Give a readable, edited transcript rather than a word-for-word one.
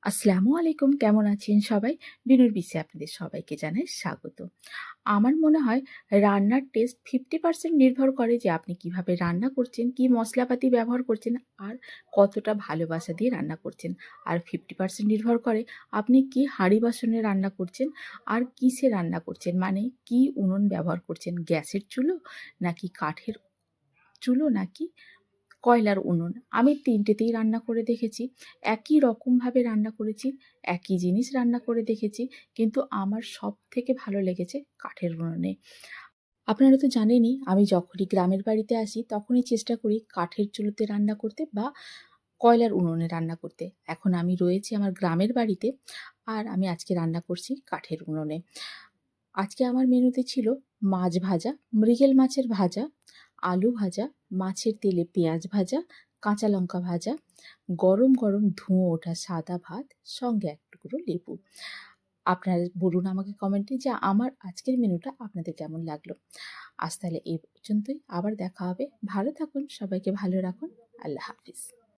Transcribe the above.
আসসালামু আলাইকুম। কেমন আছেন সবাই? বিনুর বিশ্বে আপনাদের সবাইকে জানাই স্বাগত। আমার মনে হয় রান্নার টেস্ট 50% নির্ভর করে যে আপনি কিভাবে রান্না করছেন, কি মশলাপাতি ব্যবহার করছেন, আর কতটা ভালোবাসা দিয়ে রান্না করছেন। আর 50% নির্ভর করে আপনি কি হাঁড়ি বাসনে রান্না করছেন, আর কিসে রান্না করছেন। মানে কি উনুন ব্যবহার করছেন, গ্যাসের চুলো নাকি কাঠের চুলো নাকি কয়লার উনুন। আমি ৩ টেতেই রান্না করে দেখেছি। একই রকমভাবে রান্না করেছি, একই জিনিস রান্না করে দেখেছি। কিন্তু আমার সবথেকে ভালো লেগেছে কাঠের উনুনে। আপনারা তো জানেনই আমি যখনই গ্রামের বাড়িতে আসি তখনই চেষ্টা করি কাঠের চুলোতে রান্না করতে বা কয়লার উনুনে রান্না করতে। এখন আমি রয়েছি আমার গ্রামের বাড়িতে, আর আমি আজকে রান্না করছি কাঠের উনুনে। আজকে আমার মেনুতে ছিল মাছ ভাজা, মৃগেল মাছের ভাজা, আলু ভাজা, মাছের তেলে পেঁয়াজ ভাজা, কাঁচা লঙ্কা ভাজা, গরম গরম ধুঁয়ো ওঠা সাদা ভাত, সঙ্গে এক টুকরো লেবু। আপনারা বলুন আমাকে কমেন্টে যে আমার আজকের মেনুটা আপনাদের কেমন লাগলো। আজ তাহলে এই পর্যন্তই, আবার দেখা হবে। ভালো থাকুন, সবাইকে ভালো রাখুন। আল্লাহ হাফিজ।